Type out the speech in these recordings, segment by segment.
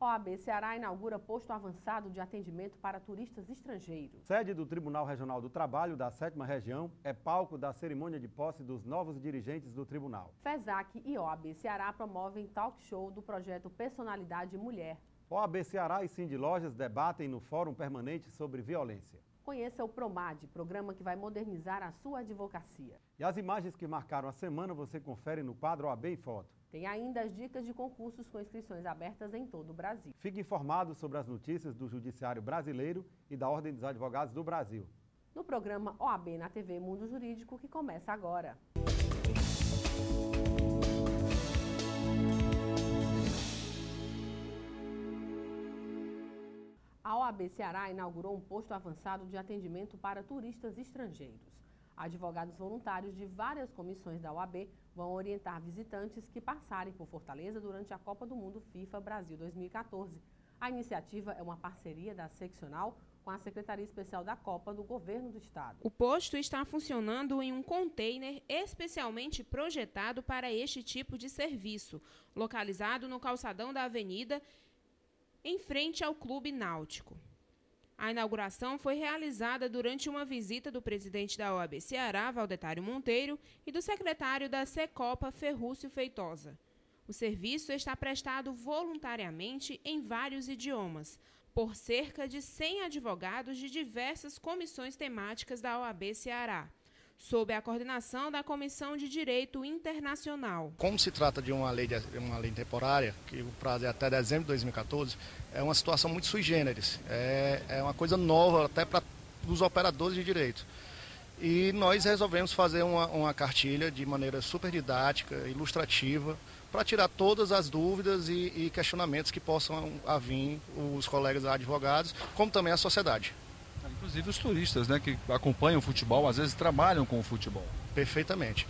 OAB Ceará inaugura posto avançado de atendimento para turistas estrangeiros. Sede do Tribunal Regional do Trabalho da 7ª Região é palco da cerimônia de posse dos novos dirigentes do tribunal. FESAC e OAB Ceará promovem talk show do projeto Personalidade Mulher. OAB Ceará e Cindy Lojas debatem no Fórum Permanente sobre Violência. Conheça o PROMAD, programa que vai modernizar a sua advocacia. E as imagens que marcaram a semana você confere no quadro OAB em Foto. Tem ainda as dicas de concursos com inscrições abertas em todo o Brasil. Fique informado sobre as notícias do Judiciário Brasileiro e da Ordem dos Advogados do Brasil. No programa OAB na TV Mundo Jurídico, que começa agora. A OAB Ceará inaugurou um posto avançado de atendimento para turistas estrangeiros. Advogados voluntários de várias comissões da OAB vão orientar visitantes que passarem por Fortaleza durante a Copa do Mundo FIFA Brasil 2014. A iniciativa é uma parceria da seccional com a Secretaria Especial da Copa do Governo do Estado. O posto está funcionando em um container especialmente projetado para este tipo de serviço, localizado no calçadão da Avenida, em frente ao Clube Náutico. A inauguração foi realizada durante uma visita do presidente da OAB Ceará, Valdetário Monteiro, e do secretário da Secopa, Ferrúcio Feitosa. O serviço está prestado voluntariamente em vários idiomas, por cerca de 100 advogados de diversas comissões temáticas da OAB Ceará, sob a coordenação da Comissão de Direito Internacional. Como se trata de uma lei temporária, que o prazo é até dezembro de 2014, é uma situação muito sui generis, é uma coisa nova até para os operadores de direito. E nós resolvemos fazer uma cartilha de maneira super didática, ilustrativa, para tirar todas as dúvidas e questionamentos que possam vir os colegas advogados, como também a sociedade. Inclusive os turistas, né, que acompanham o futebol, às vezes trabalham com o futebol. Perfeitamente.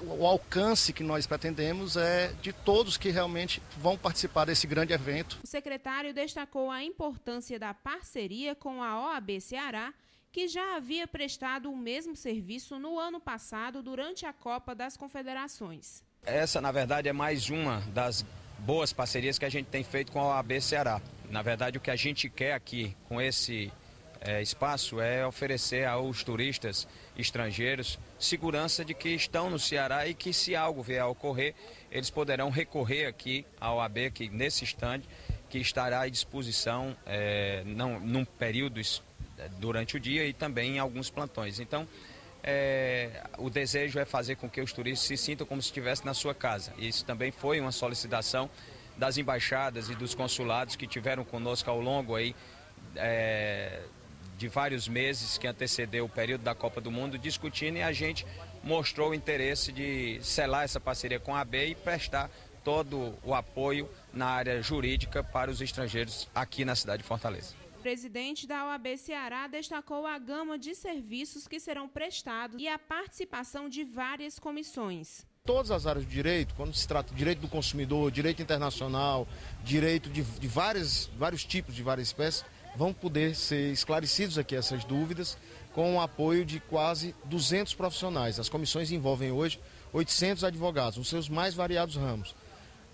O alcance que nós pretendemos é de todos que realmente vão participar desse grande evento. O secretário destacou a importância da parceria com a OAB Ceará, que já havia prestado o mesmo serviço no ano passado durante a Copa das Confederações. Essa, na verdade, é mais uma das boas parcerias que a gente tem feito com a OAB Ceará. Na verdade, o que a gente quer aqui com esse espaço é oferecer aos turistas estrangeiros segurança de que estão no Ceará e que, se algo vier a ocorrer, eles poderão recorrer aqui à OAB, aqui nesse stand, que estará à disposição num período durante o dia e também em alguns plantões. Então, o desejo é fazer com que os turistas se sintam como se estivessem na sua casa. Isso também foi uma solicitação das embaixadas e dos consulados que tiveram conosco ao longo de vários meses que antecedeu o período da Copa do Mundo, discutindo, e a gente mostrou o interesse de selar essa parceria com a AB e prestar todo o apoio na área jurídica para os estrangeiros aqui na cidade de Fortaleza. O presidente da OAB Ceará destacou a gama de serviços que serão prestados e a participação de várias comissões. Todas as áreas de direito, quando se trata de direito do consumidor, direito internacional, direito de vários tipos, de várias espécies, vão poder ser esclarecidos aqui essas dúvidas com o apoio de quase 200 profissionais. As comissões envolvem hoje 800 advogados, nos seus mais variados ramos.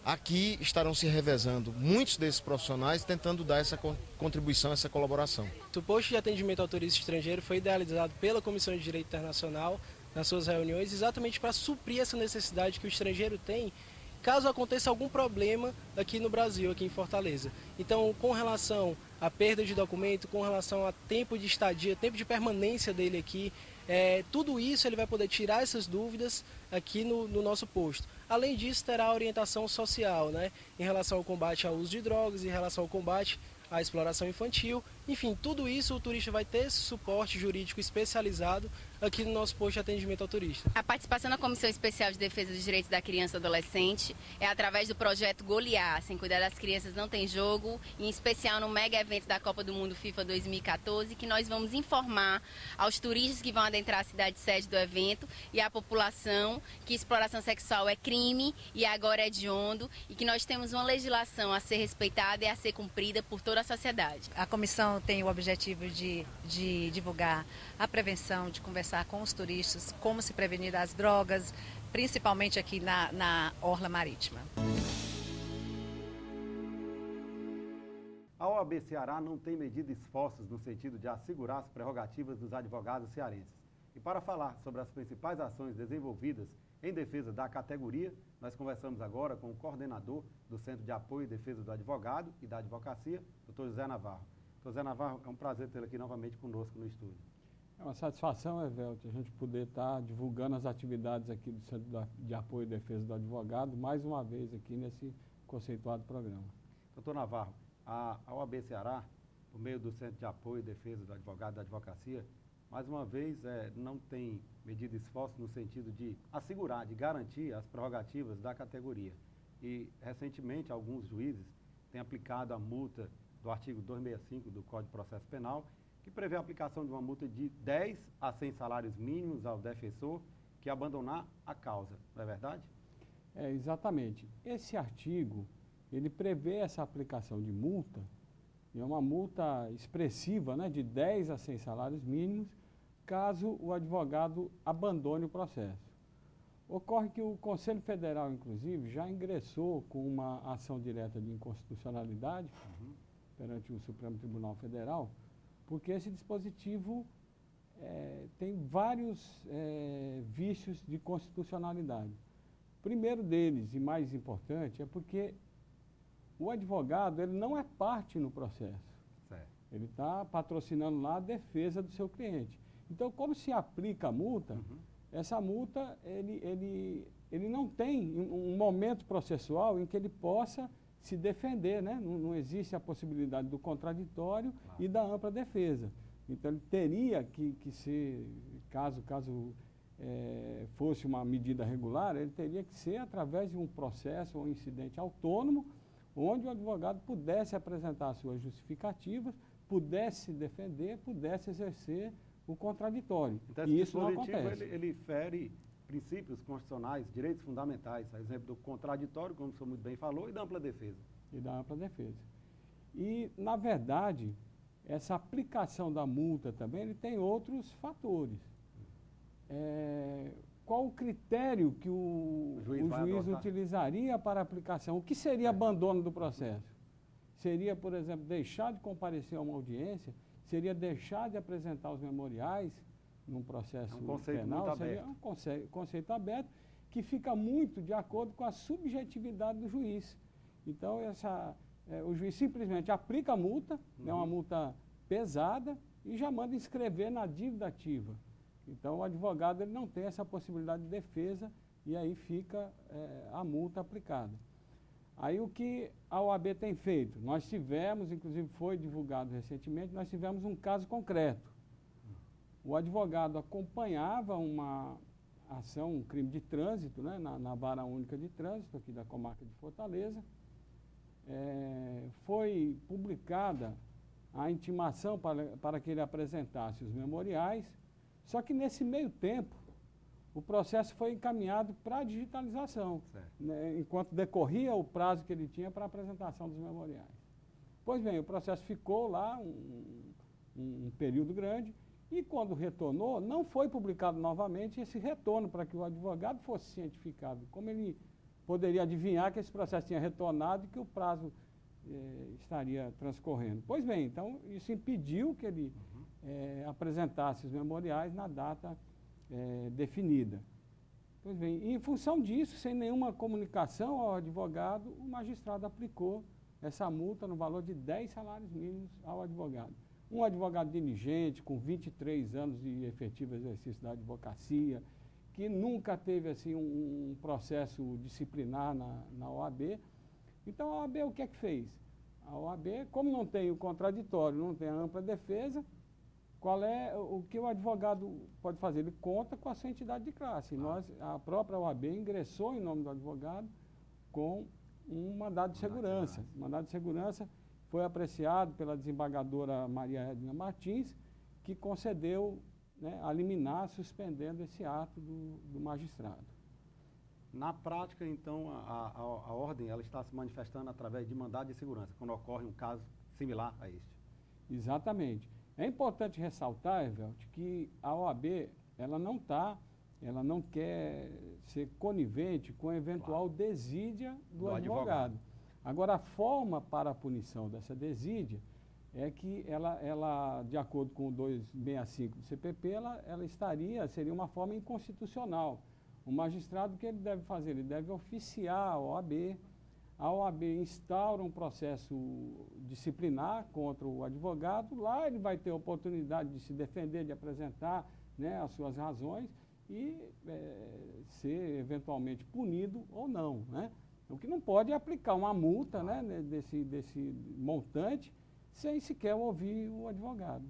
Aqui estarão se revezando muitos desses profissionais tentando dar essa contribuição, essa colaboração. O posto de atendimento ao turista estrangeiro foi idealizado pela Comissão de Direito Internacional nas suas reuniões, exatamente para suprir essa necessidade que o estrangeiro tem caso aconteça algum problema aqui no Brasil, aqui em Fortaleza. Então, com relação à perda de documento, com relação a tempo de estadia, tempo de permanência dele aqui, tudo isso ele vai poder tirar essas dúvidas aqui no nosso posto. Além disso, terá orientação social, né, em relação ao combate ao uso de drogas, em relação ao combate à exploração infantil. Enfim, tudo isso o turista vai ter esse suporte jurídico especializado aqui no nosso posto de atendimento ao turista. A participação na Comissão Especial de Defesa dos Direitos da Criança e do Adolescente é através do projeto Goliar, Sem Cuidar das Crianças Não Tem Jogo, em especial no mega evento da Copa do Mundo FIFA 2014, que nós vamos informar aos turistas que vão adentrar a cidade sede do evento e à população que exploração sexual é crime e agora é hediondo, e que nós temos uma legislação a ser respeitada e a ser cumprida por toda a sociedade. A comissão tem o objetivo de divulgar a prevenção, de conversar com os turistas, como se prevenir das drogas, principalmente aqui na orla marítima. OAB Ceará não tem medido esforços no sentido de assegurar as prerrogativas dos advogados cearenses. E para falar sobre as principais ações desenvolvidas em defesa da categoria, nós conversamos agora com o coordenador do Centro de Apoio e Defesa do Advogado e da Advocacia, Dr. José Navarro. Dr. José Navarro, é um prazer tê-lo aqui novamente conosco no estúdio. É uma satisfação, Evelto, a gente poder estar divulgando as atividades aqui do Centro de Apoio e Defesa do Advogado, mais uma vez aqui nesse conceituado programa. Doutor Navarro, a OAB Ceará, por meio do Centro de Apoio e Defesa do Advogado e da Advocacia, mais uma vez não tem medido esforço no sentido de assegurar, de garantir as prerrogativas da categoria. E, recentemente, alguns juízes têm aplicado a multa do artigo 265 do Código de Processo Penal, que prevê a aplicação de uma multa de 10 a 100 salários mínimos ao defensor que abandonar a causa, não é verdade? É, exatamente. Esse artigo, ele prevê essa aplicação de multa, e é uma multa expressiva, né, de 10 a 100 salários mínimos, caso o advogado abandone o processo. Ocorre que o Conselho Federal, inclusive, já ingressou com uma ação direta de inconstitucionalidade perante o Supremo Tribunal Federal, porque esse dispositivo tem vários vícios de constitucionalidade. O primeiro deles, e mais importante, é porque o advogado ele não é parte no processo. Certo. Ele está patrocinando lá a defesa do seu cliente. Então, como se aplica a multa, essa multa, ele não tem um momento processual em que ele possa se defender, né? Não existe a possibilidade do contraditório e da ampla defesa. Então, ele teria que ser, caso fosse uma medida regular, ele teria que ser através de um processo ou um incidente autônomo, onde o advogado pudesse apresentar as suas justificativas, pudesse se defender, pudesse exercer o contraditório. Então, e esse isso não acontece. ele fere princípios constitucionais, direitos fundamentais, a exemplo do contraditório, como o senhor muito bem falou, e da ampla defesa. E da ampla defesa. E, na verdade, essa aplicação da multa também ele tem outros fatores. Qual o critério que o juiz utilizaria para a aplicação? O que seria abandono do processo? Seria, por exemplo, deixar de comparecer a uma audiência? Seria deixar de apresentar os memoriais num processo penal? Seria um conceito aberto que fica muito de acordo com a subjetividade do juiz. Então, o juiz simplesmente aplica a multa, é uma multa pesada, e já manda inscrever na dívida ativa. Então, o advogado ele não tem essa possibilidade de defesa e aí fica a multa aplicada. Aí, o que a OAB tem feito? Nós tivemos, inclusive foi divulgado recentemente, nós tivemos um caso concreto. O advogado acompanhava uma ação, um crime de trânsito, né, na Vara Única de Trânsito, aqui da comarca de Fortaleza. Foi publicada a intimação para que ele apresentasse os memoriais. Só que nesse meio tempo, o processo foi encaminhado para a digitalização, né, enquanto decorria o prazo que ele tinha para a apresentação dos memoriais. Pois bem, o processo ficou lá um período grande e quando retornou, não foi publicado novamente esse retorno para que o advogado fosse cientificado. Como ele poderia adivinhar que esse processo tinha retornado e que o prazo estaria transcorrendo? Pois bem, então isso impediu que ele apresentasse os memoriais na data definida. Pois bem, em função disso, sem nenhuma comunicação ao advogado, o magistrado aplicou essa multa no valor de 10 salários mínimos ao advogado. Um advogado diligente, com 23 anos de efetivo exercício da advocacia, que nunca teve assim, um processo disciplinar na OAB. Então, a OAB o que é que fez? A OAB, como não tem o contraditório, não tem a ampla defesa, qual é o que o advogado pode fazer? Ele conta com a sua entidade de classe. A própria OAB ingressou em nome do advogado com um mandado de segurança. O mandado de segurança foi apreciado pela desembargadora Maria Edna Martins, que concedeu, né, a liminar suspendendo esse ato do magistrado. Na prática, então, a ordem ela está se manifestando através de mandado de segurança, quando ocorre um caso similar a este. Exatamente. É importante ressaltar, Evelt, que a OAB ela não quer ser conivente com a eventual desídia do advogado. Agora, a forma para a punição dessa desídia é que ela, de acordo com o 265 do CPP, seria uma forma inconstitucional. O magistrado, o que ele deve fazer? Ele deve oficiar a OAB instaura um processo disciplinar contra o advogado, lá ele vai ter a oportunidade de se defender, de apresentar, né, as suas razões e ser eventualmente punido ou não, né? O que não pode é aplicar uma multa, né, desse montante sem sequer ouvir o advogado.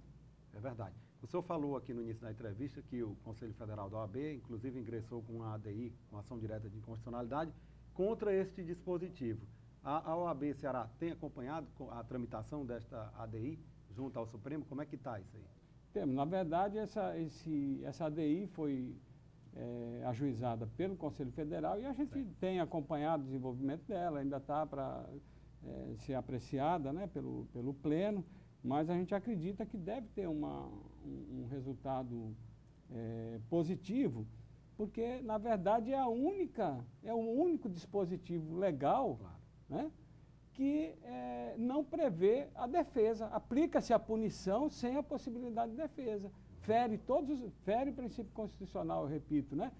É verdade. O senhor falou aqui no início da entrevista que o Conselho Federal da OAB, inclusive, ingressou com uma ADI, com ação direta de inconstitucionalidade, contra este dispositivo. A OAB Ceará tem acompanhado a tramitação desta ADI junto ao Supremo? Como é que está isso aí? Temos. Na verdade, essa ADI foi ajuizada pelo Conselho Federal e a gente tem acompanhado o desenvolvimento dela, ainda está para ser apreciada, né, pelo Pleno, mas a gente acredita que deve ter um resultado positivo, porque, na verdade, é o único dispositivo legal, Claro, né, que não prevê a defesa. Aplica-se a punição sem a possibilidade de defesa. Fere o princípio constitucional, eu repito, né,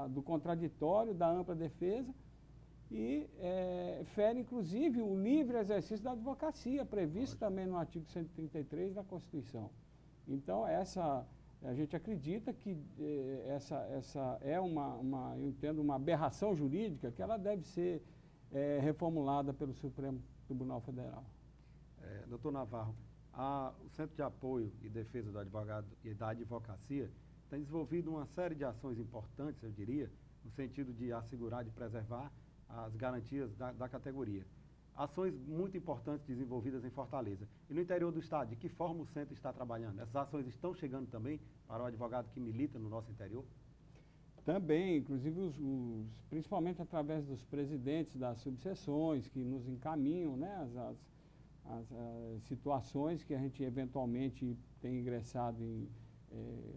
do contraditório, da ampla defesa, e fere, inclusive, o livre exercício da advocacia, previsto também no artigo 133 da Constituição. Então, a gente acredita que essa é eu entendo, uma aberração jurídica que ela deve ser reformulada pelo Supremo Tribunal Federal. Doutor Navarro, o Centro de Apoio e Defesa do Advogado e da Advocacia tem desenvolvido uma série de ações importantes, eu diria, no sentido de assegurar, de preservar as garantias da categoria. Ações muito importantes desenvolvidas em Fortaleza. E no interior do estado, de que forma o centro está trabalhando? Essas ações estão chegando também para o advogado que milita no nosso interior? Também, inclusive, principalmente através dos presidentes das subseções que nos encaminham, né, as situações que a gente eventualmente tem ingressado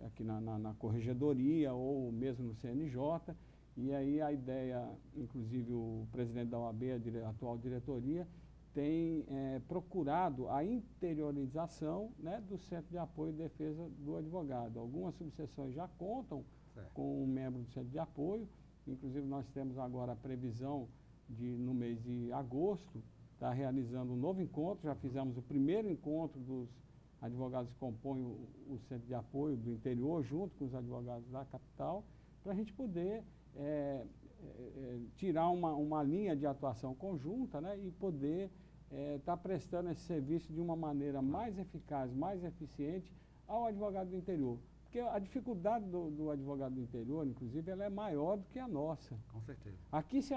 aqui na Corregedoria ou mesmo no CNJ. E aí a ideia, inclusive o presidente da OAB, a atual diretoria, tem procurado a interiorização, né, do Centro de Apoio e Defesa do Advogado. Algumas subseções já contam com um membro do Centro de Apoio, inclusive nós temos agora a previsão de, no mês de agosto, estar realizando um novo encontro. Já fizemos o primeiro encontro dos advogados que compõem o Centro de Apoio do interior, junto com os advogados da capital, para a gente poder tirar uma linha de atuação conjunta, né, e poder estar prestando esse serviço de uma maneira mais eficaz, mais eficiente ao advogado do interior. Porque a dificuldade do advogado do interior, inclusive, ela é maior do que a nossa. Com certeza. Aqui, se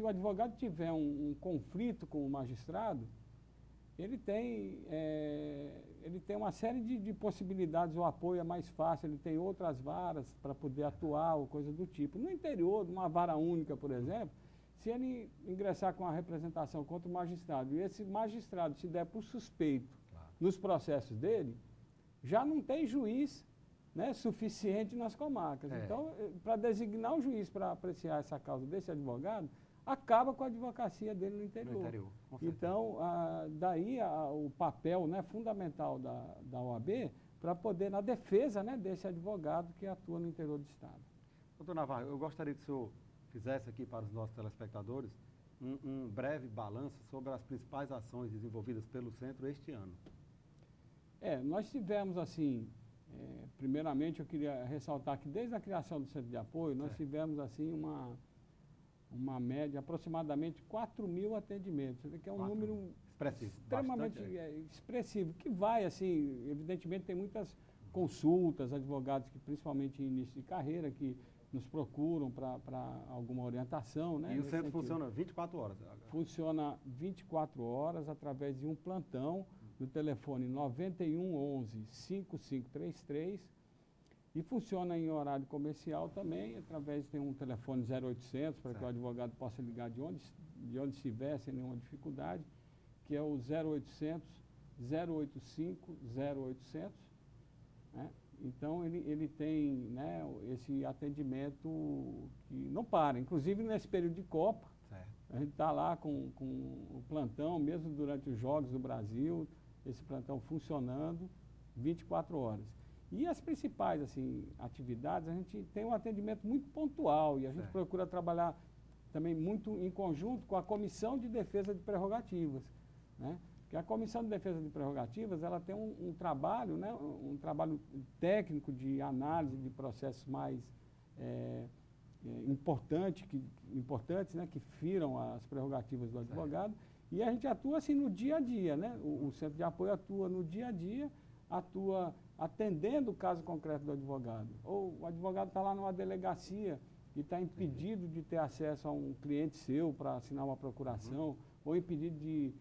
o advogado tiver um conflito com o magistrado, ele tem uma série de possibilidades, o apoio é mais fácil, ele tem outras varas para poder atuar ou coisa do tipo. No interior, numa vara única, por exemplo, se ele ingressar com a representação contra o magistrado e esse magistrado se der por suspeito nos processos dele, já não tem juiz, né, suficiente nas comarcas. Então, para designar um juiz para apreciar essa causa desse advogado, acaba com a advocacia dele no interior. Então, daí o papel, né, fundamental da OAB para poder, na defesa, né, desse advogado que atua no interior do estado. Doutor Navarro, eu gostaria que o senhor fizesse aqui para os nossos telespectadores um breve balanço sobre as principais ações desenvolvidas pelo centro este ano. Nós tivemos, assim, primeiramente eu queria ressaltar que desde a criação do Centro de Apoio, nós tivemos, assim, uma média, aproximadamente 4.000 atendimentos, que é um número extremamente expressivo, que vai, assim, evidentemente tem muitas consultas, advogados que principalmente em início de carreira, que nos procuram para alguma orientação, né? E o centro funciona 24 horas? Funciona 24 horas através de um plantão do telefone 9111-5533 e funciona em horário comercial também, tem um telefone 0800 para que o advogado possa ligar de onde estiver, sem nenhuma dificuldade, que é o 0800 085 0800, né? Então, ele tem, né, esse atendimento que não para. Inclusive, nesse período de Copa, a gente está lá com o plantão, mesmo durante os Jogos do Brasil, esse plantão funcionando 24 horas. E as principais assim, atividades, a gente tem um atendimento muito pontual e a gente procura trabalhar também muito em conjunto com a Comissão de Defesa de Prerrogativas, né? Porque a Comissão de Defesa de Prerrogativas, ela tem um trabalho, né? Um trabalho técnico de análise de processos mais importantes, né? Que firam as prerrogativas do advogado. E a gente atua assim no dia a dia, né? O Centro de Apoio atua no dia a dia, atua atendendo o caso concreto do advogado. Ou o advogado está lá numa delegacia e está impedido de ter acesso a um cliente seu para assinar uma procuração, ou impedido de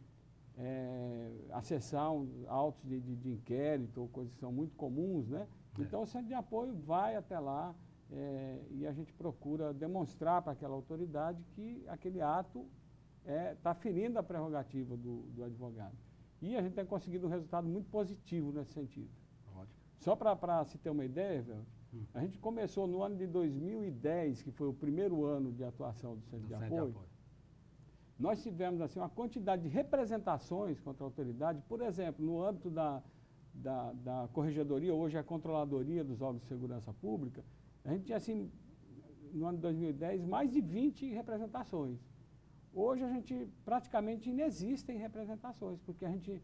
acessar autos de inquérito, ou coisas que são muito comuns, né? Então o Centro de Apoio vai até lá e a gente procura demonstrar para aquela autoridade que aquele ato está ferindo a prerrogativa do advogado. E a gente tem conseguido um resultado muito positivo nesse sentido. Ótimo. Só para se ter uma ideia, velho, a gente começou no ano de 2010, que foi o primeiro ano de atuação do Centro de Apoio. Nós tivemos assim, uma quantidade de representações contra a autoridade, por exemplo, no âmbito da Corregedoria, hoje é a Controladoria dos Órgãos de Segurança Pública, a gente tinha, assim, no ano de 2010, mais de 20 representações. Hoje a gente praticamente inexistem representações, porque a gente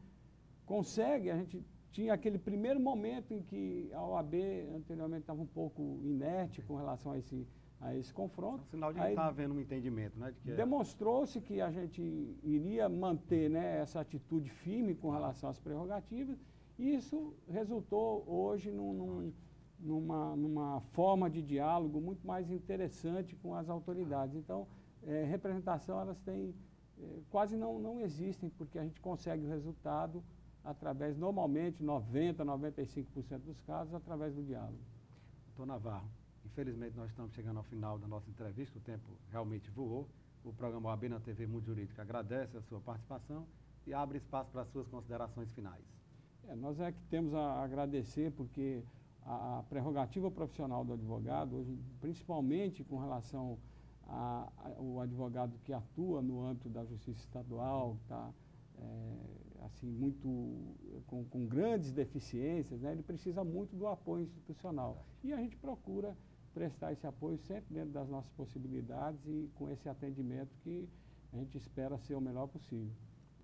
tinha aquele primeiro momento em que a OAB anteriormente estava um pouco inerte com relação a esse confronto. É um sinal de que está havendo um entendimento, né? Demonstrou-se que a gente iria manter, né, essa atitude firme com relação às prerrogativas, e isso resultou hoje numa forma de diálogo muito mais interessante com as autoridades. Então, representação, elas têm, quase não existem, porque a gente consegue o resultado através, normalmente, 90%, 95% dos casos, através do diálogo. Doutor Navarro, infelizmente nós estamos chegando ao final da nossa entrevista, o tempo realmente voou. O programa OAB na TV Mundo Jurídico agradece a sua participação e abre espaço para as suas considerações finais. Nós que temos a agradecer, porque a prerrogativa profissional do advogado, hoje, principalmente com relação ao advogado que atua no âmbito da Justiça Estadual, está assim, com grandes deficiências, né? Ele precisa muito do apoio institucional. E a gente procura prestar esse apoio sempre dentro das nossas possibilidades e com esse atendimento que a gente espera ser o melhor possível.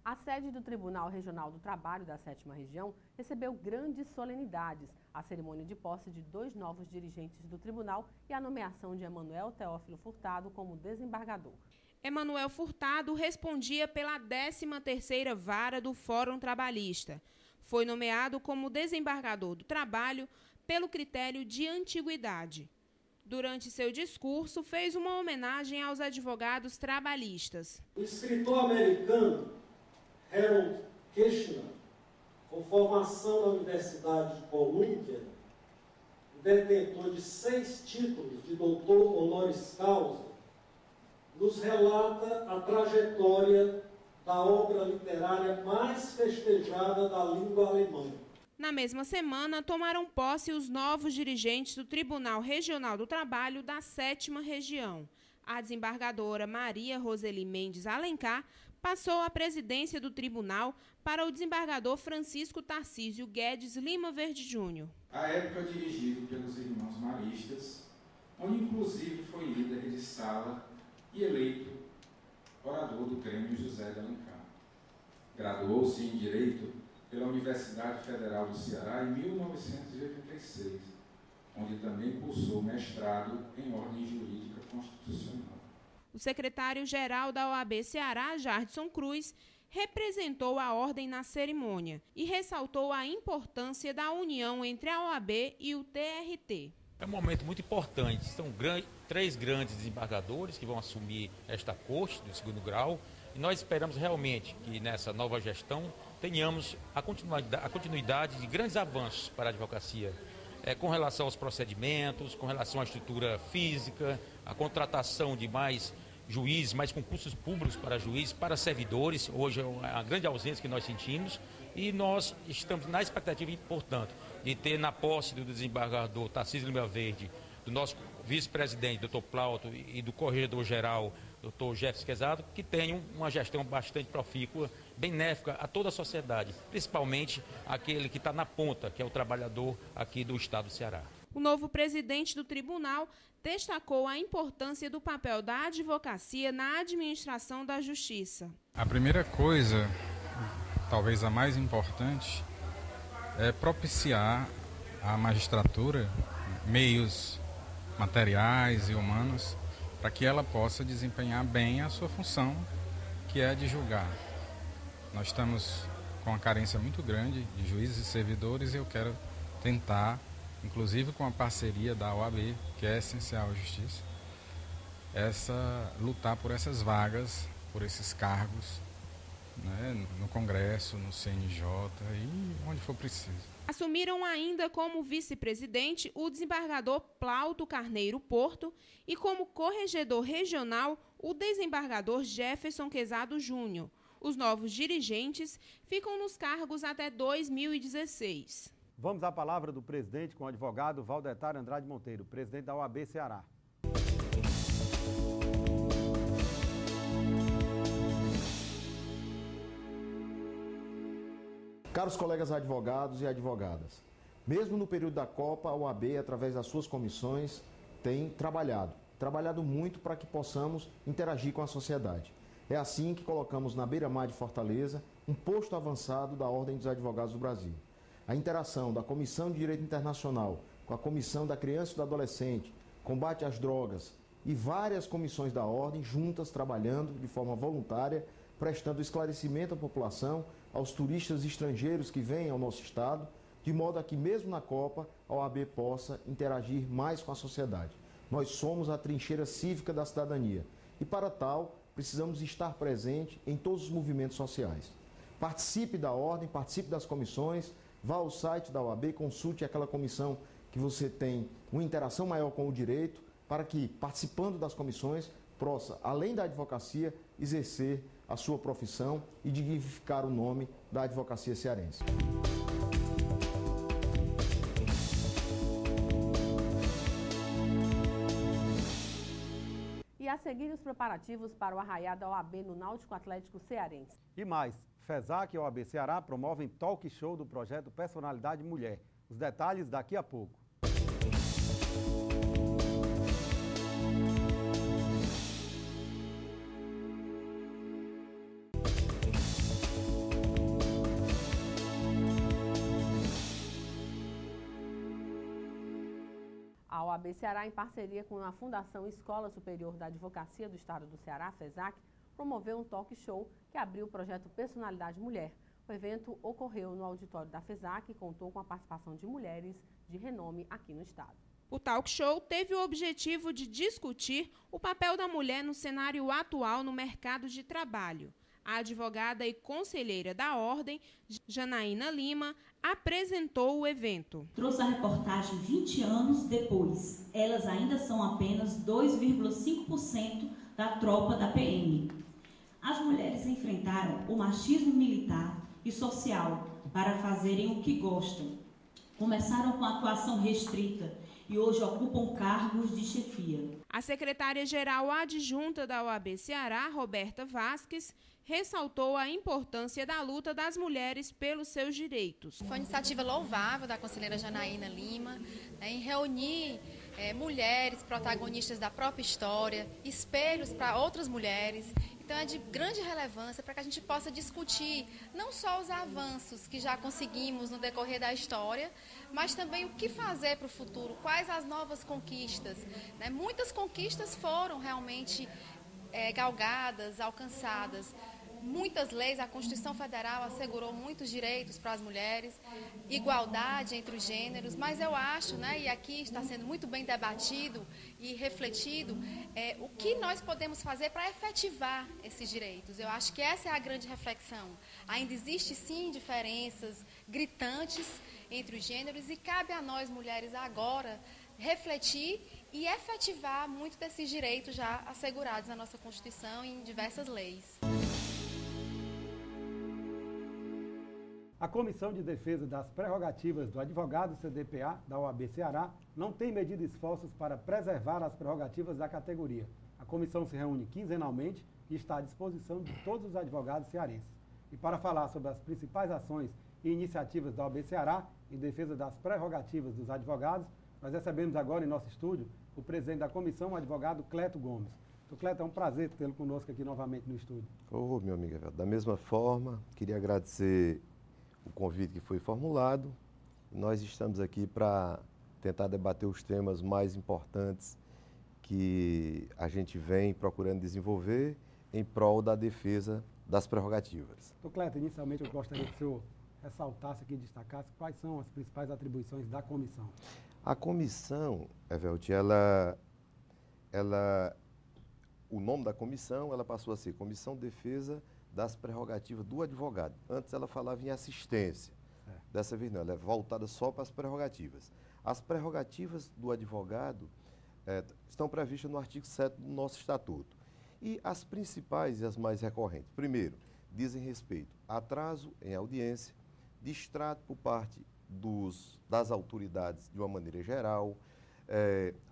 A sede do Tribunal Regional do Trabalho da 7ª Região recebeu grandes solenidades, a cerimônia de posse de 2 novos dirigentes do tribunal e a nomeação de Emanuel Teófilo Furtado como desembargador. Emanuel Furtado respondia pela 13ª Vara do Fórum Trabalhista. Foi nomeado como desembargador do trabalho pelo critério de antiguidade. Durante seu discurso, fez uma homenagem aos advogados trabalhistas. O escritor americano Harold Kushner, com formação na Universidade de Colômbia, detentor de 6 títulos de doutor honoris causa, nos relata a trajetória da obra literária mais festejada da língua alemã. Na mesma semana, tomaram posse os novos dirigentes do Tribunal Regional do Trabalho da 7ª Região. A desembargadora Maria Roseli Mendes Alencar passou a presidência do tribunal para o desembargador Francisco Tarcísio Guedes Lima Verde Júnior. À época dirigido pelos irmãos maristas, onde inclusive foi líder de sala e eleito orador do Grêmio José de Alencar. Graduou-se em Direito pela Universidade Federal do Ceará em 1986, onde também cursou mestrado em Ordem Jurídica Constitucional. O secretário-geral da OAB Ceará, Jardson Cruz, representou a ordem na cerimônia e ressaltou a importância da união entre a OAB e o TRT. É um momento muito importante. São 3 grandes desembargadores que vão assumir esta corte do 2º grau e nós esperamos realmente que nessa nova gestão tenhamos a continuidade de grandes avanços para a advocacia, com relação aos procedimentos, com relação à estrutura física, a contratação de mais juízes, mais concursos públicos para juízes, para servidores. Hoje é a grande ausência que nós sentimos e nós estamos na expectativa, portanto, de ter na posse do desembargador Tarcísio Lima Verde do nosso vice-presidente, doutor Plauto, e do corregedor-geral, doutor Jefferson Quezado, que tenham uma gestão bastante profícua, benéfica a toda a sociedade, principalmente aquele que está na ponta, que é o trabalhador aqui do estado do Ceará. O novo presidente do tribunal destacou a importância do papel da advocacia na administração da justiça. A primeira coisa, talvez a mais importante, é propiciar à magistratura meios materiais e humanos para que ela possa desempenhar bem a sua função, que é a de julgar. Nós estamos com uma carência muito grande de juízes e servidores e eu quero tentar, inclusive com a parceria da OAB, que é essencial à justiça, lutar por essas vagas, por esses cargos, né, no Congresso, no CNJ e onde for preciso. Assumiram ainda como vice-presidente o desembargador Plauto Carneiro Porto e como corregedor regional o desembargador Jefferson Quezado Júnior. Os novos dirigentes ficam nos cargos até 2016. Vamos à palavra do presidente com o advogado Valdetar Andrade Monteiro, presidente da OAB Ceará. Caros colegas advogados e advogadas, mesmo no período da Copa, a OAB, através das suas comissões, tem trabalhado muito para que possamos interagir com a sociedade. É assim que colocamos na beira-mar de Fortaleza um posto avançado da Ordem dos Advogados do Brasil. A interação da Comissão de Direito Internacional com a Comissão da Criança e do Adolescente, Combate às Drogas e várias comissões da Ordem juntas trabalhando de forma voluntária, prestando esclarecimento à população, aos turistas estrangeiros que vêm ao nosso estado, de modo a que mesmo na Copa a OAB possa interagir mais com a sociedade. Nós somos a trincheira cívica da cidadania e para tal precisamos estar presente em todos os movimentos sociais. Participe da Ordem, participe das comissões, vá ao site da OAB, consulte aquela comissão que você tem uma interação maior com o direito, para que, participando das comissões, possa, além da advocacia, exercer a sua profissão e dignificar o nome da advocacia cearense. E a seguir os preparativos para o arraiá da OAB no Náutico Atlético Cearense. E mais, FESAC e OAB Ceará promovem talk show do projeto Personalidade Mulher. Os detalhes daqui a pouco. A OAB Ceará, em parceria com a Fundação Escola Superior da Advocacia do Estado do Ceará, FESAC, promoveu um talk show que abriu o projeto Personalidade Mulher. O evento ocorreu no auditório da FESAC e contou com a participação de mulheres de renome aqui no estado. O talk show teve o objetivo de discutir o papel da mulher no cenário atual no mercado de trabalho. A advogada e conselheira da Ordem, Janaína Lima, apresentou o evento. Trouxe a reportagem 20 anos depois. Elas ainda são apenas 2,5% da tropa da PM. As mulheres enfrentaram o machismo militar e social para fazerem o que gostam. Começaram com atuação restrita e hoje ocupam cargos de chefia. A secretária-geral adjunta da OAB Ceará, Roberta Vasques, ressaltou a importância da luta das mulheres pelos seus direitos. Foi uma iniciativa louvável da conselheira Janaína Lima, em reunir mulheres protagonistas da própria história, espelhos para outras mulheres. Então é de grande relevância para que a gente possa discutir não só os avanços que já conseguimos no decorrer da história, mas também o que fazer para o futuro, quais as novas conquistas. Muitas conquistas foram realmente galgadas, alcançadas. Muitas leis, a Constituição Federal assegurou muitos direitos para as mulheres, igualdade entre os gêneros, mas eu acho, e aqui está sendo muito bem debatido e refletido, o que nós podemos fazer para efetivar esses direitos. Eu acho que essa é a grande reflexão. Ainda existe, sim, diferenças gritantes entre os gêneros e cabe a nós, mulheres, agora, refletir e efetivar muito desses direitos já assegurados na nossa Constituição e em diversas leis. A Comissão de Defesa das Prerrogativas do Advogado CDPA da OAB Ceará não tem medido esforços para preservar as prerrogativas da categoria. A comissão se reúne quinzenalmente e está à disposição de todos os advogados cearenses. E para falar sobre as principais ações e iniciativas da OAB Ceará em defesa das prerrogativas dos advogados, nós recebemos agora em nosso estúdio o presidente da comissão, o advogado Cleto Gomes. Doutor Cleto, é um prazer tê-lo conosco aqui novamente no estúdio. Ô, meu amigo, da mesma forma, queria agradecer o convite que foi formulado. Nós estamos aqui para tentar debater os temas mais importantes que a gente vem procurando desenvolver em prol da defesa das prerrogativas. Doutor Cleto, inicialmente eu gostaria que o senhor ressaltasse aqui e destacasse quais são as principais atribuições da comissão. A comissão, Evelt, o nome da comissão, ela passou a ser Comissão de Defesa das Prerrogativas do Advogado. Antes ela falava em assistência. Dessa vez não, ela é voltada só para as prerrogativas. As prerrogativas do advogado estão previstas no artigo 7º do nosso estatuto. E as principais e as mais recorrentes. Primeiro, dizem respeito a atraso em audiência, distrato por parte das autoridades de uma maneira geral,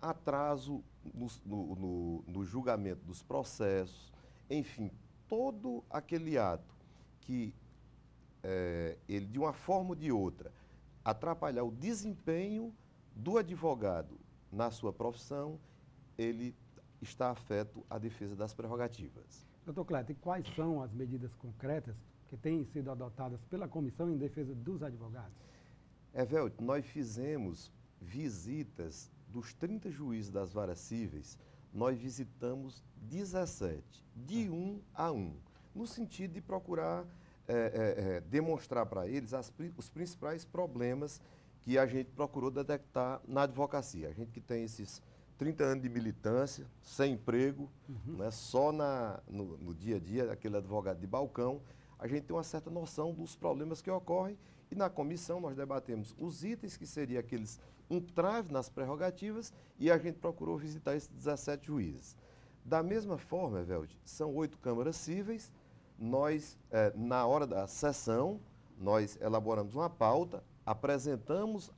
atraso no julgamento dos processos, enfim, todo aquele ato que ele, de uma forma ou de outra, atrapalhar o desempenho do advogado na sua profissão, ele está afeto à defesa das prerrogativas. Doutor Cleto, e quais são as medidas concretas que têm sido adotadas pela comissão em defesa dos advogados? Evelt, nós fizemos visitas dos 30 juízes das varas cíveis, nós visitamos 17, de um a um, no sentido de procurar demonstrar para eles os principais problemas que a gente procurou detectar na advocacia. A gente que tem esses 30 anos de militância, sem emprego, né, só no dia a dia, aquele advogado de balcão, a gente tem uma certa noção dos problemas que ocorrem e na comissão nós debatemos os itens que seriam aqueles entraves nas prerrogativas e a gente procurou visitar esses 17 juízes. Da mesma forma, Evelde, são 8 câmaras cíveis, nós, na hora da sessão, nós elaboramos uma pauta, apresentamos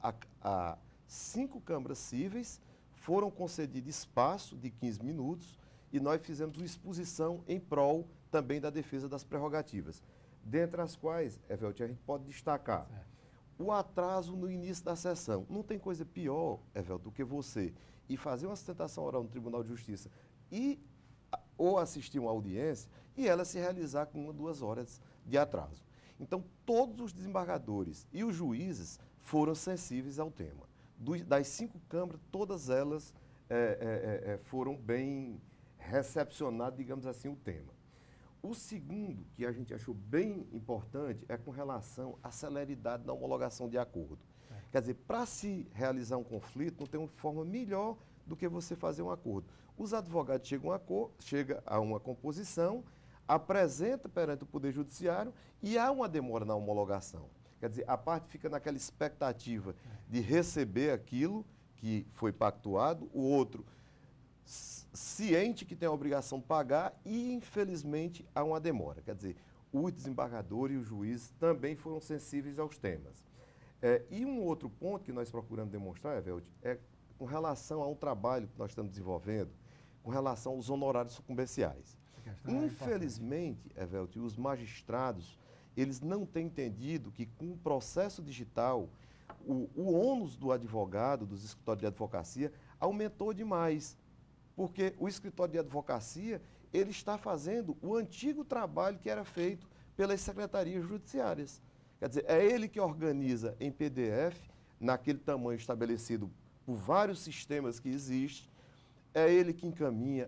a 5 câmaras cíveis, foram concedidos espaço de 15 minutos e nós fizemos uma exposição em prol também da defesa das prerrogativas, dentre as quais, Evelde, a gente pode destacar o atraso no início da sessão. Não tem coisa pior, Evelde, do que você ir fazer uma sustentação oral no Tribunal de Justiça ou assistir uma audiência e ela se realizar com 1 ou 2 horas de atraso. Então, todos os desembargadores e os juízes foram sensíveis ao tema. Das 5 câmaras, todas elas foram bem recepcionadas, digamos assim, o tema. O segundo, que a gente achou bem importante, é com relação à celeridade na homologação de acordo. Quer dizer, para se realizar um conflito, não tem uma forma melhor do que você fazer um acordo. Os advogados chegam a uma composição, apresenta perante o Poder Judiciário e há uma demora na homologação. Quer dizer, a parte fica naquela expectativa de receber aquilo que foi pactuado, o outro ciente que tem a obrigação de pagar e, infelizmente, há uma demora. Quer dizer, os desembargadores e os juízes também foram sensíveis aos temas. E um outro ponto que nós procuramos demonstrar, Evelde, é com relação a um trabalho que nós estamos desenvolvendo, com relação aos honorários sucumbenciais. Infelizmente, Evelde, os magistrados, eles não têm entendido que com o processo digital, o ônus do advogado, dos escritórios de advocacia, aumentou demais. Porque o escritório de advocacia, ele está fazendo o antigo trabalho que era feito pelas secretarias judiciárias. Quer dizer, é ele que organiza em PDF, naquele tamanho estabelecido por vários sistemas que existem, é ele que encaminha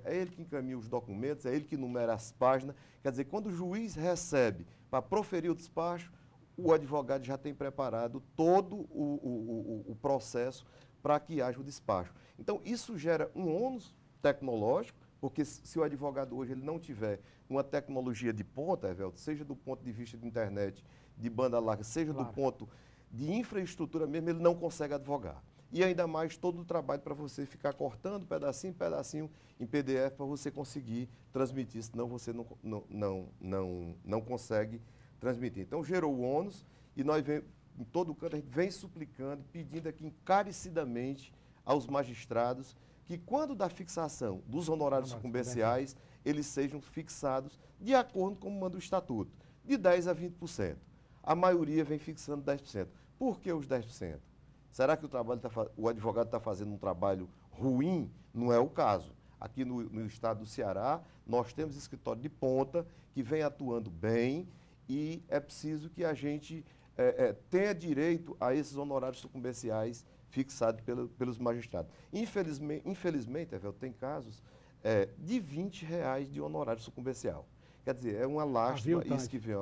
os documentos, é ele que numera as páginas. Quer dizer, quando o juiz recebe para proferir o despacho, o advogado já tem preparado todo o processo para que haja o despacho. Então, isso gera um ônus tecnológico, porque se o advogado hoje ele não tiver uma tecnologia de ponta, Evelto, seja do ponto de vista de internet, de banda larga, seja do ponto de infraestrutura mesmo, ele não consegue advogar. E ainda mais todo o trabalho para você ficar cortando pedacinho em pedacinho em PDF para você conseguir transmitir, senão você não consegue transmitir. Então gerou o ônus e nós em todo canto a gente vem suplicando, pedindo aqui encarecidamente aos magistrados que quando da fixação dos honorários sucumbenciais, eles sejam fixados de acordo com o manda o estatuto, de 10% a 20%. A maioria vem fixando 10%. Por que os 10%? Será que o advogado está fazendo um trabalho ruim? Não é o caso. Aqui no estado do Ceará, nós temos escritório de ponta que vem atuando bem e é preciso que a gente tenha direito a esses honorários sucumbenciais fixados pelos magistrados. Infelizmente, Evelio, tem casos de R$20 de honorário sucumbencial. Quer dizer, é uma lástima isso que vem,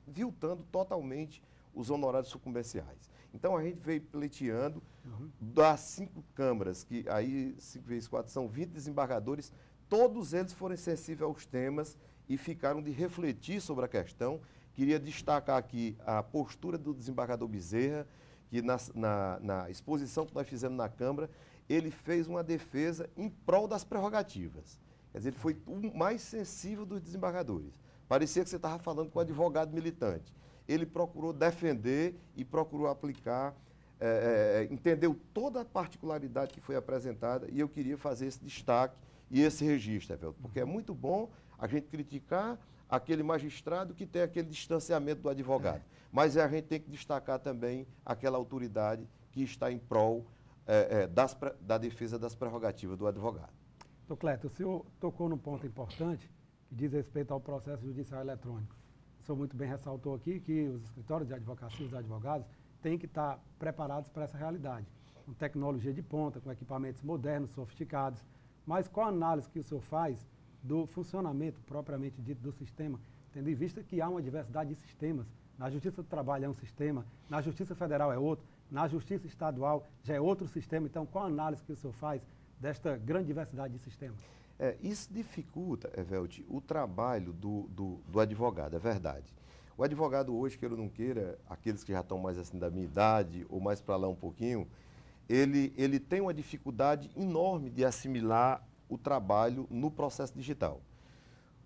aviltando totalmente os honorários sucumbenciais. Então, a gente veio pleiteando das 5 câmaras, que aí 5 vezes 4 são 20 desembargadores, todos eles foram sensíveis aos temas e ficaram de refletir sobre a questão. Queria destacar aqui a postura do desembargador Bezerra, que na exposição que nós fizemos na Câmara, ele fez uma defesa em prol das prerrogativas. Quer dizer, ele foi o mais sensível dos desembargadores. Parecia que você estava falando com um advogado militante. Ele procurou defender e procurou aplicar, entendeu toda a particularidade que foi apresentada, e eu queria fazer esse destaque e esse registro, Evelio, porque é muito bom a gente criticar aquele magistrado que tem aquele distanciamento do advogado. Mas a gente tem que destacar também aquela autoridade que está em prol da defesa das prerrogativas do advogado. Doutor Cleto, o senhor tocou num ponto importante que diz respeito ao processo judicial eletrônico. O senhor muito bem ressaltou aqui que os escritórios de advocacia, os advogados, têm que estar preparados para essa realidade, com tecnologia de ponta, com equipamentos modernos, sofisticados. Mas qual a análise que o senhor faz do funcionamento propriamente dito do sistema, tendo em vista que há uma diversidade de sistemas? Na Justiça do Trabalho é um sistema, na Justiça Federal é outro, na Justiça Estadual já é outro sistema. Então, qual a análise que o senhor faz desta grande diversidade de sistemas? Isso dificulta, Evelio, o trabalho do advogado, é verdade. O advogado hoje, queira ou não queira, aqueles que já estão mais assim da minha idade ou mais para lá um pouquinho, ele tem uma dificuldade enorme de assimilar o trabalho no processo digital.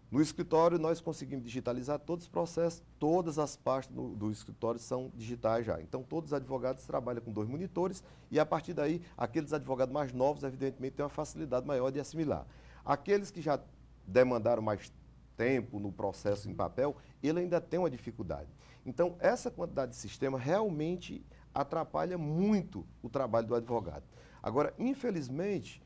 No escritório, nós conseguimos digitalizar todos os processos, todas as partes do escritório são digitais já. Então, todos os advogados trabalham com 2 monitores e, a partir daí, aqueles advogados mais novos, evidentemente, têm uma facilidade maior de assimilar. Aqueles que já demandaram mais tempo no processo em papel, ele ainda tem uma dificuldade. Então, essa quantidade de sistema realmente atrapalha muito o trabalho do advogado. Agora, infelizmente,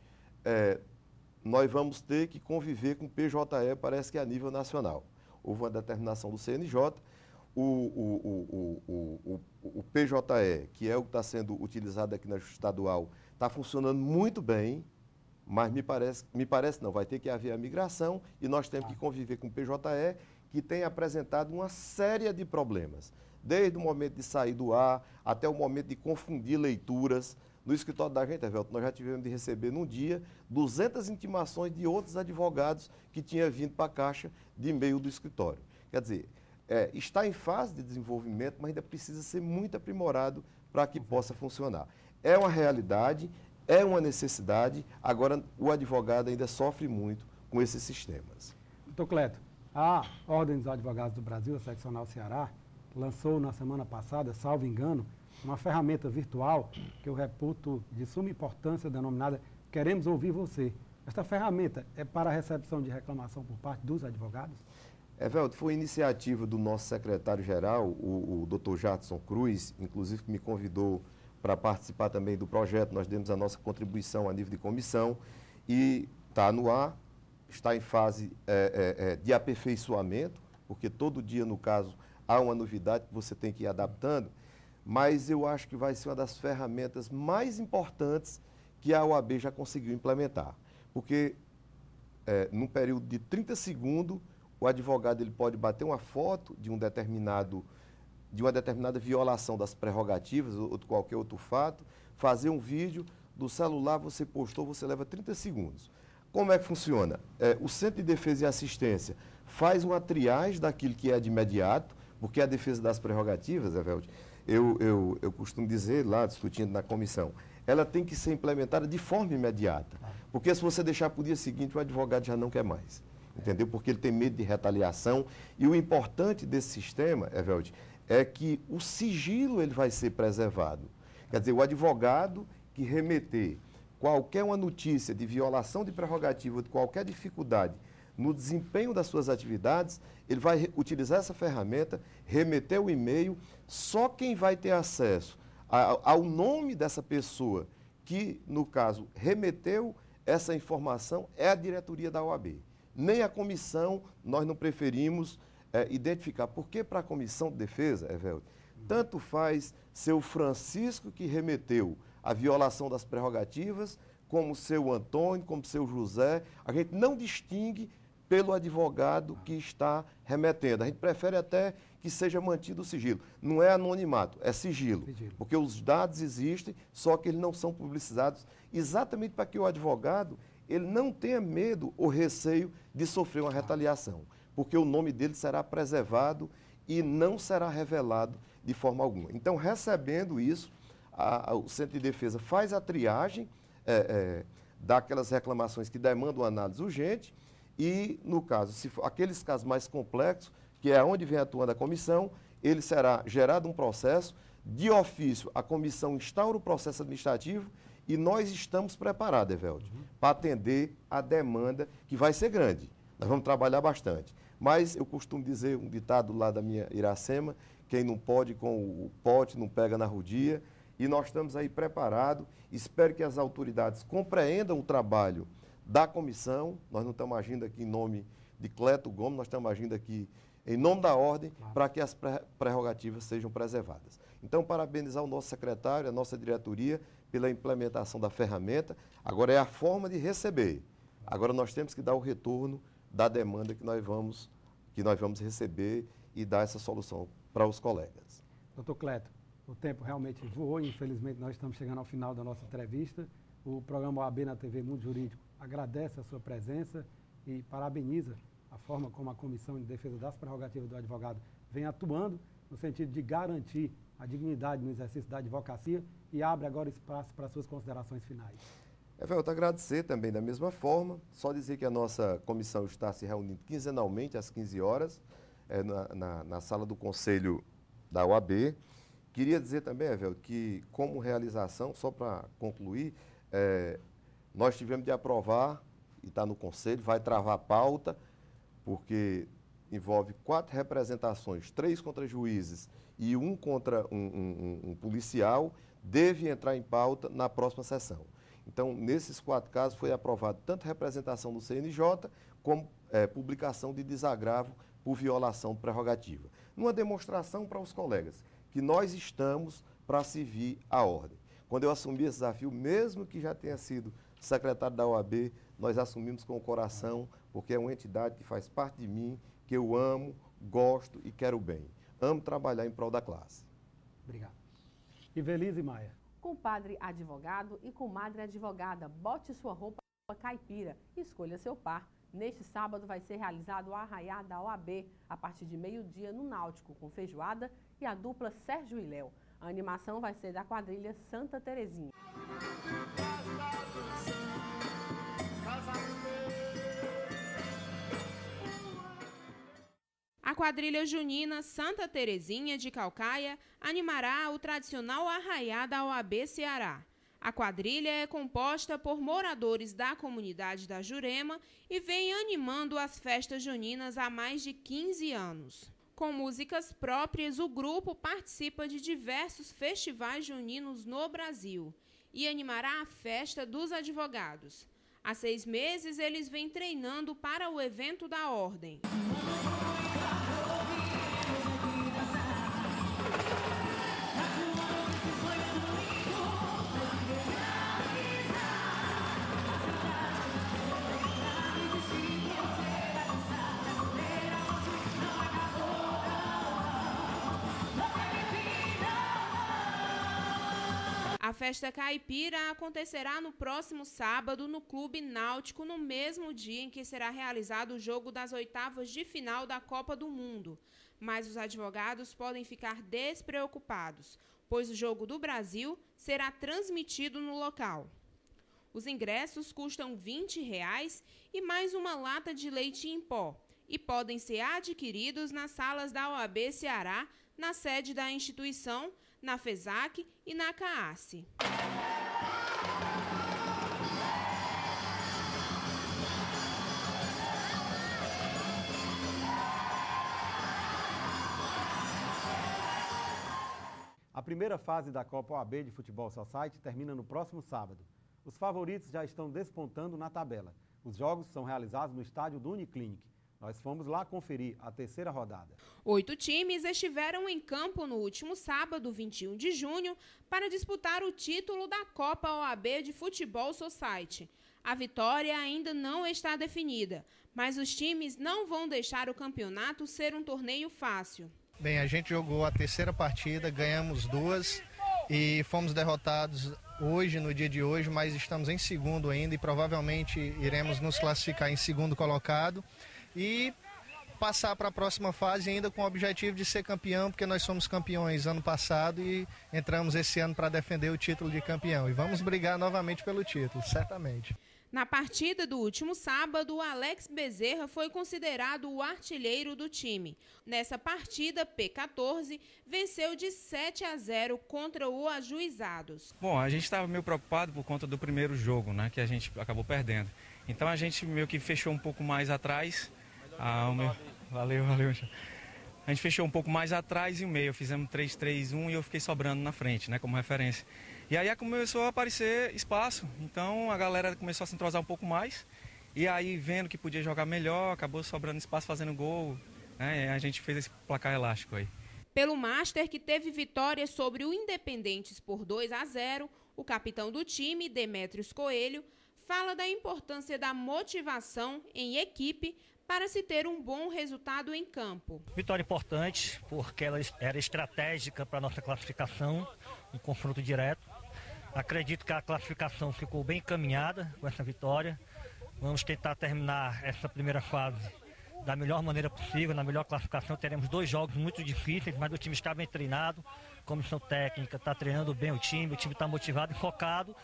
nós vamos ter que conviver com o PJE, parece que a nível nacional. Houve uma determinação do CNJ, o PJE, que é o que está sendo utilizado aqui na Justiça Estadual, está funcionando muito bem, mas me parece não, vai ter que haver a migração e nós temos que conviver com o PJE, que tem apresentado uma série de problemas, desde o momento de sair do ar até o momento de confundir leituras. No escritório da gente, Evelio, nós já tivemos de receber num dia 200 intimações de outros advogados que tinham vindo para a Caixa de e-mail do escritório. Quer dizer, está em fase de desenvolvimento, mas ainda precisa ser muito aprimorado para que possa funcionar. É uma realidade, é uma necessidade, agora o advogado ainda sofre muito com esses sistemas. Doutor Cleto, a Ordem dos Advogados do Brasil, a Seccional Ceará, lançou na semana passada, salvo engano, uma ferramenta virtual que eu reputo de suma importância, denominada Queremos Ouvir Você. Esta ferramenta é para a recepção de reclamação por parte dos advogados? Evelio, foi iniciativa do nosso secretário-geral, o Dr. Jadson Cruz, inclusive que me convidou para participar também do projeto. Nós demos a nossa contribuição a nível de comissão e está no ar, está em fase de aperfeiçoamento, porque todo dia, no caso, há uma novidade que você tem que ir adaptando, mas eu acho que vai ser uma das ferramentas mais importantes que a OAB já conseguiu implementar. Porque, num período de 30 segundos, o advogado ele pode bater uma foto de uma determinada violação das prerrogativas ou de qualquer outro fato, fazer um vídeo, do celular você postou, você leva 30 segundos. Como é que funciona? O Centro de Defesa e Assistência faz uma triagem daquilo que é de imediato, porque a defesa das prerrogativas, Evelio, eu costumo dizer lá, discutindo na comissão, ela tem que ser implementada de forma imediata. Porque se você deixar para o dia seguinte, o advogado já não quer mais. Entendeu? Porque ele tem medo de retaliação. E o importante desse sistema, Evelio, é que o sigilo ele vai ser preservado. Quer dizer, o advogado que remeter qualquer uma notícia de violação de prerrogativa, de qualquer dificuldade no desempenho das suas atividades, ele vai utilizar essa ferramenta, remeter o e-mail, só quem vai ter acesso ao nome dessa pessoa que, no caso, remeteu essa informação é a diretoria da OAB. Nem a comissão, nós não preferimos identificar. Porque para a comissão de defesa, Evelio, tanto faz ser o Francisco que remeteu a violação das prerrogativas, como o seu Antônio, como o seu José, a gente não distingue pelo advogado que está remetendo. A gente prefere até que seja mantido o sigilo. Não é anonimato, é sigilo. Porque os dados existem, só que eles não são publicizados, exatamente para que o advogado ele não tenha medo ou receio de sofrer uma retaliação. Porque o nome dele será preservado e não será revelado de forma alguma. Então, recebendo isso, o Centro de Defesa faz a triagem daquelas reclamações que demandam análise urgente e, no caso, se for aqueles casos mais complexos, que é onde vem atuando a comissão, ele será gerado um processo, de ofício a comissão instaura o processo administrativo e nós estamos preparados, Evelio, para atender a demanda que vai ser grande. Nós vamos trabalhar bastante. Mas eu costumo dizer um ditado lá da minha Iracema, quem não pode com o pote não pega na rodia, e nós estamos aí preparados. Espero que as autoridades compreendam o trabalho da comissão. Nós não estamos agindo aqui em nome de Cleto Gomes, nós estamos agindo aqui em nome da ordem, para que as prerrogativas sejam preservadas. Então, parabenizar o nosso secretário, a nossa diretoria, pela implementação da ferramenta. Agora é a forma de receber. Agora nós temos que dar o retorno da demanda que nós vamos receber e dar essa solução para os colegas. Doutor Cleto, o tempo realmente voou e infelizmente nós estamos chegando ao final da nossa entrevista. O programa OAB na TV Mundo Jurídico agradece a sua presença e parabeniza a forma como a Comissão de Defesa das Prerrogativas do Advogado vem atuando no sentido de garantir a dignidade no exercício da advocacia e abre agora espaço para suas considerações finais. Eu te agradecer também da mesma forma, só dizer que a nossa comissão está se reunindo quinzenalmente às 15 horas, na sala do Conselho da OAB. Queria dizer também, Evelio, que como realização, só para concluir, nós tivemos de aprovar, e está no Conselho, vai travar a pauta, porque envolve 4 representações, 3 contra juízes e 1 contra um policial, deve entrar em pauta na próxima sessão. Então, nesses 4 casos, foi aprovado tanto representação do CNJ, como publicação de desagravo por violação de prerrogativa. Numa demonstração para os colegas, que nós estamos para servir a ordem. Quando eu assumi esse desafio, mesmo que já tenha sido secretário da OAB, nós assumimos com o coração, porque é uma entidade que faz parte de mim, que eu amo, gosto e quero bem. Amo trabalhar em prol da classe. Obrigado. Ivelise Maia. Compadre advogado e comadre advogada, bote sua roupa caipira e escolha seu par. Neste sábado vai ser realizado o arraiá da OAB, a partir de meio-dia no Náutico, com feijoada e a dupla Sérgio e Léo. A animação vai ser da quadrilha Santa Terezinha. A quadrilha junina Santa Terezinha de Calcaia animará o tradicional arraiá da OAB Ceará. A quadrilha é composta por moradores da comunidade da Jurema e vem animando as festas juninas há mais de 15 anos. Com músicas próprias, o grupo participa de diversos festivais juninos no Brasil e animará a festa dos advogados. Há 6 meses, eles vêm treinando para o evento da ordem. A festa caipira acontecerá no próximo sábado no Clube Náutico, no mesmo dia em que será realizado o jogo das 8ª de final da Copa do Mundo. Mas os advogados podem ficar despreocupados, pois o Jogo do Brasil será transmitido no local. Os ingressos custam R$20 e mais uma lata de leite em pó e podem ser adquiridos nas salas da OAB Ceará, na sede da instituição, na FESAC e na CAASE. A primeira fase da Copa OAB de Futebol Society termina no próximo sábado. Os favoritos já estão despontando na tabela. Os jogos são realizados no estádio do Uniclinic. Nós fomos lá conferir a terceira rodada. 8 times estiveram em campo no último sábado, 21 de junho, para disputar o título da Copa OAB de Futebol Society. A vitória ainda não está definida, mas os times não vão deixar o campeonato ser um torneio fácil. Bem, a gente jogou a terceira partida, ganhamos 2 e fomos derrotados hoje, no dia de hoje, mas estamos em segundo ainda e provavelmente iremos nos classificar em segundo colocado e passar para a próxima fase ainda com o objetivo de ser campeão, porque nós somos campeões ano passado e entramos esse ano para defender o título de campeão. E vamos brigar novamente pelo título, certamente. Na partida do último sábado, o Alex Bezerra foi considerado o artilheiro do time. Nessa partida, P14 venceu de 7-0 contra o Ajuizados. Bom, a gente estava meio preocupado por conta do primeiro jogo, né, que a gente acabou perdendo. Então a gente meio que fechou um pouco mais atrás. Valeu. A gente fechou um pouco mais atrás e o meio. Fizemos 3-3-1 e eu fiquei sobrando na frente, né, como referência. E aí começou a aparecer espaço, então a galera começou a se entrosar um pouco mais. E aí, vendo que podia jogar melhor, acabou sobrando espaço, fazendo gol, né? E a gente fez esse placar elástico aí. Pelo Master, que teve vitória sobre o Independentes por 2-0, o capitão do time, Demétrios Coelho, fala da importância da motivação em equipe para se ter um bom resultado em campo. Vitória importante, porque ela era estratégica para a nossa classificação, um confronto direto. Acredito que a classificação ficou bem encaminhada com essa vitória. Vamos tentar terminar essa primeira fase da melhor maneira possível, na melhor classificação. Teremos 2 jogos muito difíceis, mas o time está bem treinado, a comissão técnica está treinando bem o time está motivado e focado.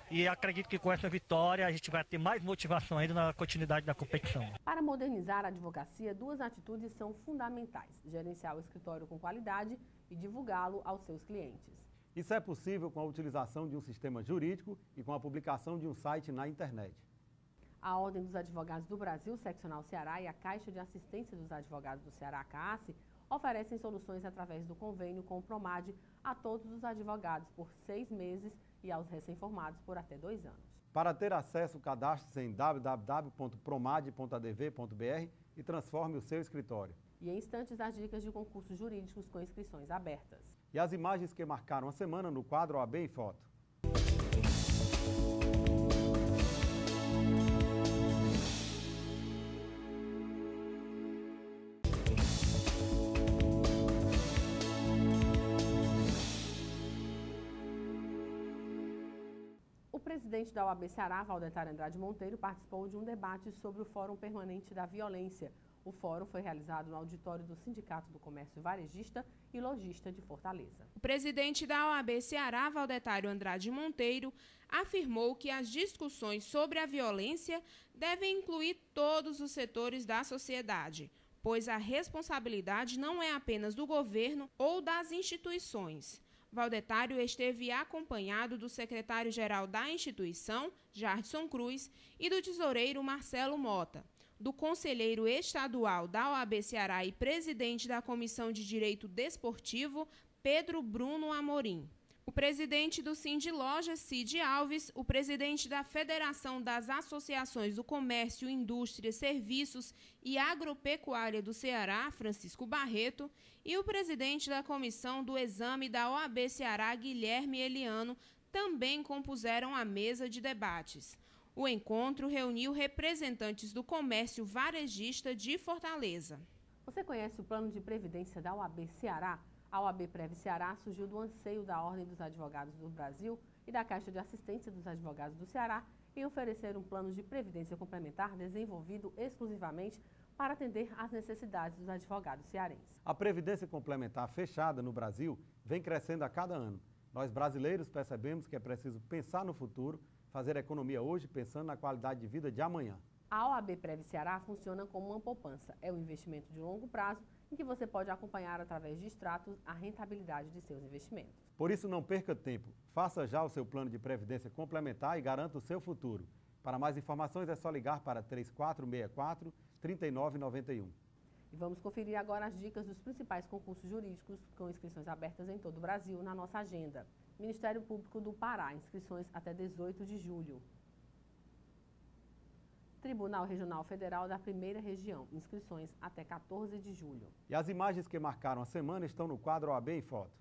E acredito que com essa vitória a gente vai ter mais motivação ainda na continuidade da competição. Para modernizar a advocacia, 2 atitudes são fundamentais: gerenciar o escritório com qualidade e divulgá-lo aos seus clientes. Isso é possível com a utilização de um sistema jurídico e com a publicação de um site na internet. A Ordem dos Advogados do Brasil, Seccional Ceará, e a Caixa de Assistência dos Advogados do Ceará, CAASE, oferecem soluções através do convênio com o Promad a todos os advogados por 6 meses e aos recém-formados por até 2 anos. Para ter acesso, cadastre-se em www.promad.adv.br e transforme o seu escritório. E em instantes, as dicas de concursos jurídicos com inscrições abertas. E as imagens que marcaram a semana no quadro OAB em Foto. O presidente da OAB Ceará, Valdetário Andrade Monteiro, participou de um debate sobre o Fórum Permanente da Violência. O fórum foi realizado no auditório do Sindicato do Comércio Varejista e Lojista de Fortaleza. O presidente da OAB Ceará, Valdetário Andrade Monteiro, afirmou que as discussões sobre a violência devem incluir todos os setores da sociedade, pois a responsabilidade não é apenas do governo ou das instituições. Valdetário esteve acompanhado do secretário-geral da instituição, Jardson Cruz, e do tesoureiro Marcelo Mota, do conselheiro estadual da OAB Ceará e presidente da Comissão de Direito Desportivo, Pedro Bruno Amorim. O presidente do Sindiloja, Cid Alves, o presidente da Federação das Associações do Comércio, Indústria, Serviços e Agropecuária do Ceará, Francisco Barreto, e o presidente da Comissão do Exame da OAB Ceará, Guilherme Eliano, também compuseram a mesa de debates. O encontro reuniu representantes do comércio varejista de Fortaleza. Você conhece o plano de previdência da OAB Ceará? A OAB Prev Ceará surgiu do anseio da Ordem dos Advogados do Brasil e da Caixa de Assistência dos Advogados do Ceará em oferecer um plano de previdência complementar desenvolvido exclusivamente para atender às necessidades dos advogados cearenses. A previdência complementar fechada no Brasil vem crescendo a cada ano. Nós brasileiros percebemos que é preciso pensar no futuro, fazer economia hoje pensando na qualidade de vida de amanhã. A OAB Prev Ceará funciona como uma poupança. É um investimento de longo prazo em que você pode acompanhar através de extratos a rentabilidade de seus investimentos. Por isso, não perca tempo. Faça já o seu plano de previdência complementar e garanta o seu futuro. Para mais informações é só ligar para 3464-3991. E vamos conferir agora as dicas dos principais concursos jurídicos com inscrições abertas em todo o Brasil na nossa agenda. Ministério Público do Pará, inscrições até 18 de julho. Tribunal Regional Federal da Primeira Região, inscrições até 14 de julho. E as imagens que marcaram a semana estão no quadro OAB em Foto.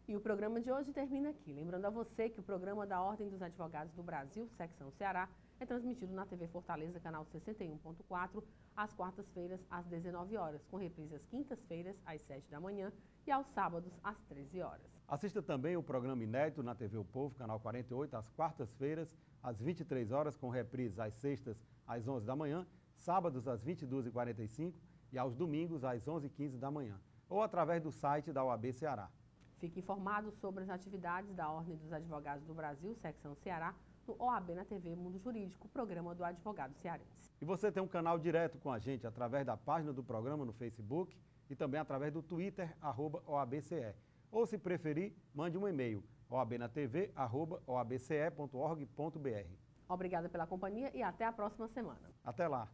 E o programa de hoje termina aqui. Lembrando a você que o programa da Ordem dos Advogados do Brasil, Secção Ceará, é transmitido na TV Fortaleza, canal 61.4, às quartas-feiras, às 19 horas, com reprise às quintas-feiras, às 7 da manhã e aos sábados, às 13 horas. Assista também o programa inédito na TV O Povo, canal 48, às quartas-feiras, às 23 horas, com reprise às sextas, às 11 da manhã, sábados, às 22h45 e aos domingos, às 11h15 da manhã, ou através do site da OAB Ceará. Fique informado sobre as atividades da Ordem dos Advogados do Brasil, Secção Ceará, no OAB na TV Mundo Jurídico, programa do advogado cearense. E você tem um canal direto com a gente através da página do programa no Facebook e também através do Twitter, @OABCE. Ou, se preferir, mande um e-mail, oabnatv@oabce.org.br. Obrigada pela companhia e até a próxima semana. Até lá!